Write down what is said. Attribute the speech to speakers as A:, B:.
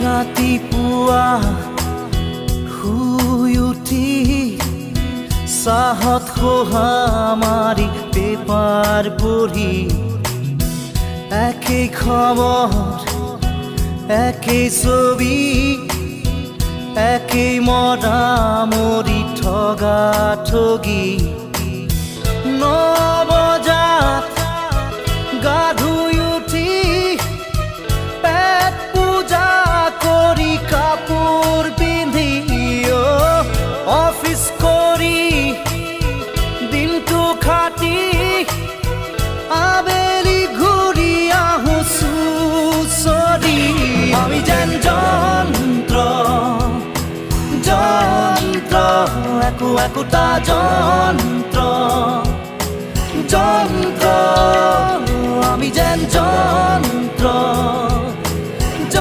A: ৰাতিপুৱা শুই উঠি চাহত খোহা মাৰি পেপাৰ পঢ়ি একেই খবৰ একেই ছবি একেই মৰামৰি ঠগা ঠগি 9 বজাত গা ধুই উঠি পেট পূজা কৰি কাপোৰ পিন্ধি অফিচ কৰি দিনটো খাটি আবেলি ঘূৰি আহো চুচৰি আমি যেন যন্ত্ৰ যন্ত্ৰ একোটা যন্ত্ৰ যন্ত্ৰ আমি যেন যন্ত্ৰ